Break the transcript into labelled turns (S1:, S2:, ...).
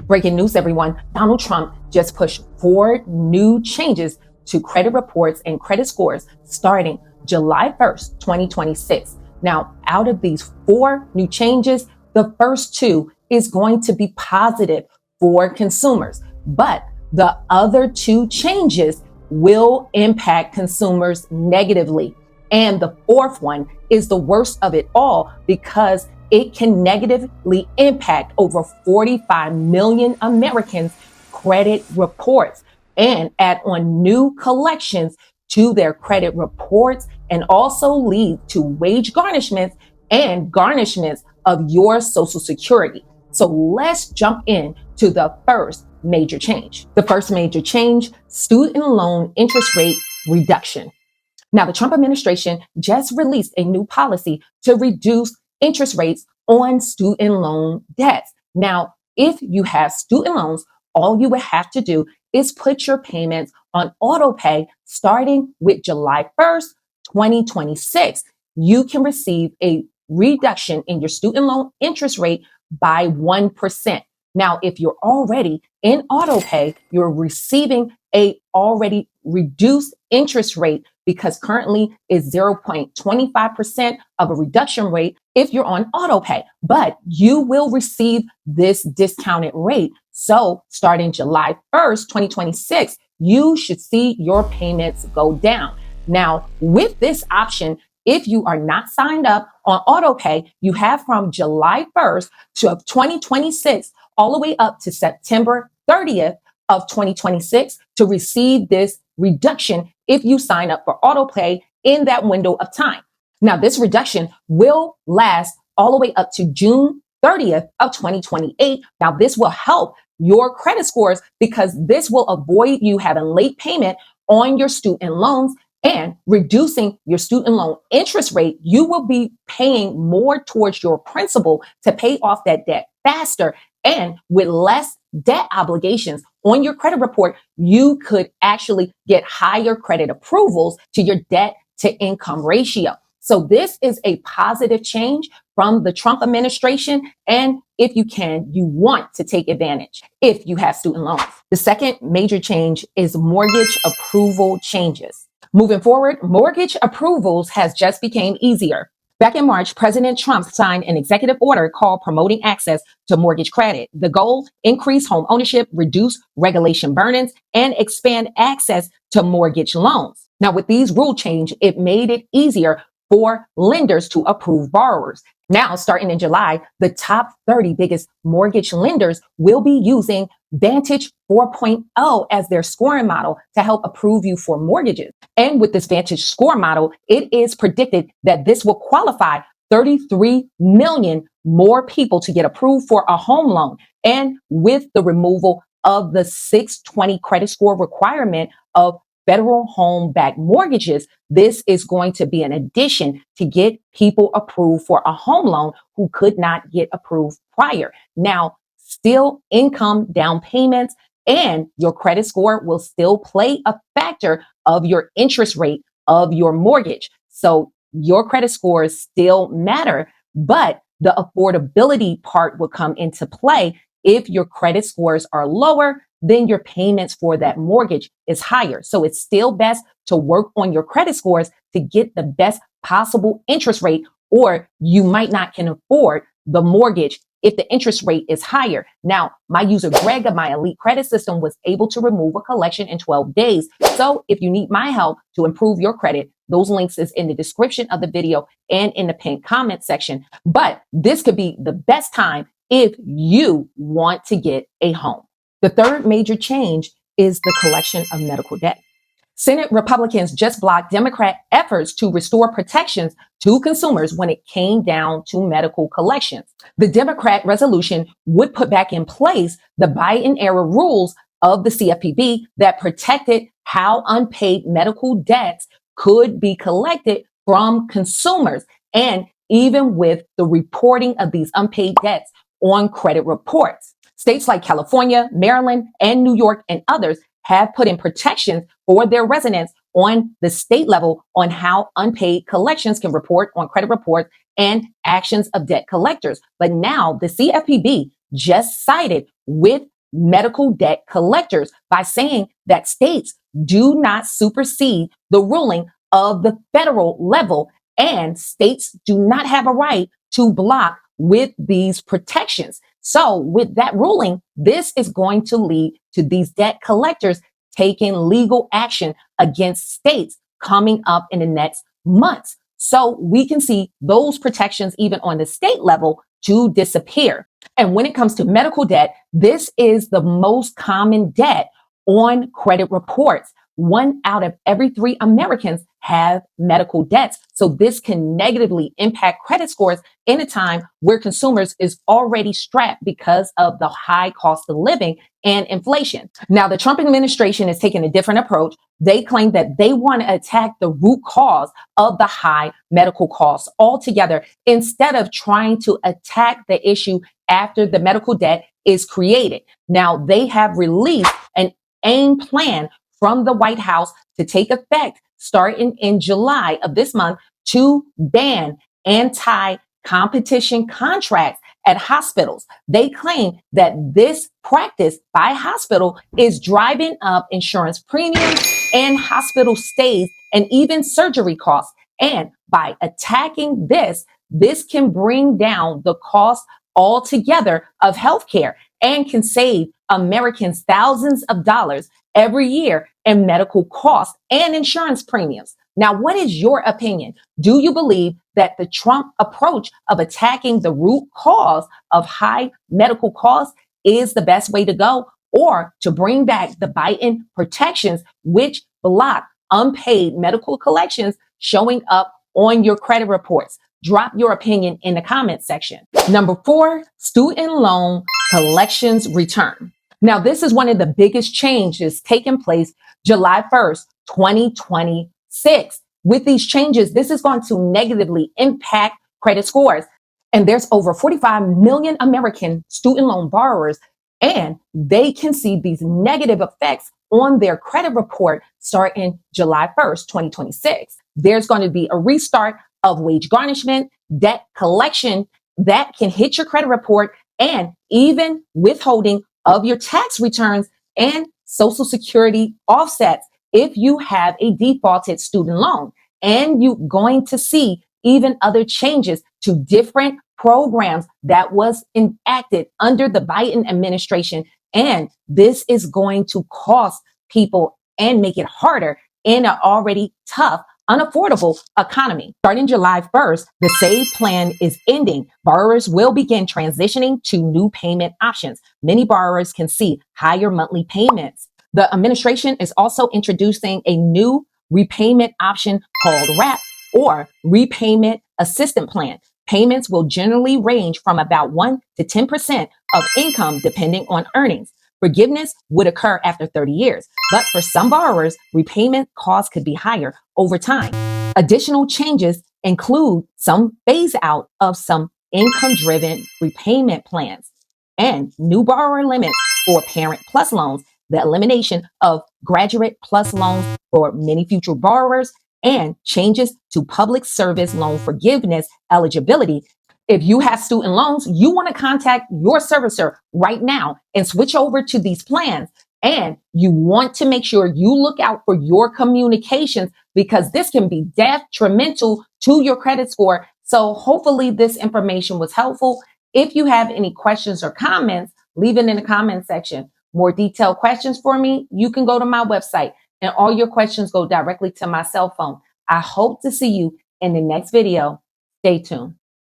S1: Breaking news, everyone. Donald Trump just pushed 4 new changes to credit reports and credit scores starting July 1st, 2026. Now, out of these 4 new changes, the first 2 is going to be positive for consumers, but the other 2 changes will impact consumers negatively. And the 4th one is the worst of it all because it can negatively impact over 45 million Americans' credit reports and add on new collections to their credit reports and also lead to wage garnishments and garnishments of your Social Security. So let's jump in to the first major change. The first major change, student loan interest rate reduction. Now, the Trump administration just released a new policy to reduce interest rates on student loan debts. Now, if you have student loans, all you would have to do is put your payments on auto pay starting with July 1st, 2026. You can receive a reduction in your student loan interest rate by 1%. Now, if you're already in auto pay, you're receiving a already reduced interest rate because currently is 0.25% of a reduction rate if you're on auto pay, but you will receive this discounted rate. So starting July 1st, 2026, you should see your payments go down. Now, with this option, if you are not signed up on auto pay, you have from July 1st of 2026 all the way up to September 30th of 2026 to receive this reduction if you sign up for auto pay in that window of time. Now, this reduction will last all the way up to June 30th of 2028. Now, this will help your credit scores because this will avoid you having late payment on your student loans and reducing your student loan interest rate. You will be paying more towards your principal to pay off that debt faster, and with less debt obligations on your credit report, you could actually get higher credit approvals to your debt to income ratio. So this is a positive change from the Trump administration. And if you can, you want to take advantage if you have student loans. The second major change is mortgage approval changes. Moving forward, mortgage approvals has just become easier. Back in March, President Trump signed an executive order called Promoting Access to Mortgage Credit. The goal, increase home ownership, reduce regulation burdens, and expand access to mortgage loans. Now, with these rule change, it made it easier for lenders to approve borrowers. Now, starting in July, the top 30 biggest mortgage lenders will be using Vantage 4.0 as their scoring model to help approve you for mortgages. And with this Vantage score model, it is predicted that this will qualify 33 million more people to get approved for a home loan. And with the removal of the 620 credit score requirement of federal home-backed mortgages, this is going to be an addition to get people approved for a home loan who could not get approved prior. Now, still income down payments and your credit score will still play a factor of your interest rate of your mortgage. So your credit scores still matter, but the affordability part will come into play. If your credit scores are lower, then your payments for that mortgage is higher. So it's still best to work on your credit scores to get the best possible interest rate, or you might not can afford the mortgage if the interest rate is higher. Now, my user Greg of my Elite Credit System was able to remove a collection in 12 days. So if you need my help to improve your credit, those links is in the description of the video and in the pinned comment section. But this could be the best time if you want to get a home. The third major change is the collection of medical debt. Senate Republicans just blocked Democrat efforts to restore protections to consumers when it came down to medical collections. The Democrat resolution would put back in place the Biden-era rules of the CFPB that protected how unpaid medical debts could be collected from consumers, and even with the reporting of these unpaid debts on credit reports. States like California, Maryland, and New York and others have put in protections for their residents on the state level on how unpaid collections can report on credit reports and actions of debt collectors. But now the CFPB just sided with medical debt collectors by saying that states do not supersede the ruling of the federal level, and states do not have a right to block with these protections. So with that ruling, this is going to lead to these debt collectors taking legal action against states coming up in the next months. So we can see those protections even on the state level to disappear. And when it comes to medical debt, this is the most common debt on credit reports. 1 out of every 3 Americans have medical debts. So this can negatively impact credit scores in a time where consumers is already strapped because of the high cost of living and inflation. Now, the Trump administration is taking a different approach. They claim that they want to attack the root cause of the high medical costs altogether instead of trying to attack the issue after the medical debt is created. Now, they have released an AIM plan from the White House to take effect starting in July of this month to ban anti-competition contracts at hospitals. They claim that this practice by hospital is driving up insurance premiums and hospital stays and even surgery costs. And by attacking this can bring down the cost altogether of healthcare and can save Americans thousands of dollars every year in medical costs and insurance premiums. Now, what is your opinion? Do you believe that the Trump approach of attacking the root cause of high medical costs is the best way to go, or to bring back the Biden protections, which block unpaid medical collections showing up on your credit reports? Drop your opinion in the comment section. Number 4, student loan collections return. Now, this is one of the biggest changes taking place July 1st, 2026. With these changes, this is going to negatively impact credit scores. And there's over 45 million American student loan borrowers, and they can see these negative effects on their credit report starting July 1st, 2026. There's going to be a restart of wage garnishment, debt collection that can hit your credit report, and even withholding of your tax returns and Social Security offsets if you have a defaulted student loan. And you're going to see even other changes to different programs that was enacted under the Biden administration. And this is going to cost people and make it harder in an already tough, unaffordable economy. Starting July 1st, the SAVE plan is ending. Borrowers will begin transitioning to new payment options. Many borrowers can see higher monthly payments. The administration is also introducing a new repayment option called RAP, or Repayment Assistance Plan. Payments will generally range from about 1 to 10% of income depending on earnings. Forgiveness would occur after 30 years, but for some borrowers, repayment costs could be higher over time. Additional changes include some phase out of some income-driven repayment plans and new borrower limits for Parent Plus loans, the elimination of Graduate Plus loans for many future borrowers, and changes to public service loan forgiveness eligibility. If you have student loans, you want to contact your servicer right now and switch over to these plans. And you want to make sure you look out for your communications, because this can be detrimental to your credit score. So hopefully this information was helpful. If you have any questions or comments, leave it in the comment section. More detailed questions for me, you can go to my website and all your questions go directly to my cell phone. I hope to see you in the next video. Stay tuned.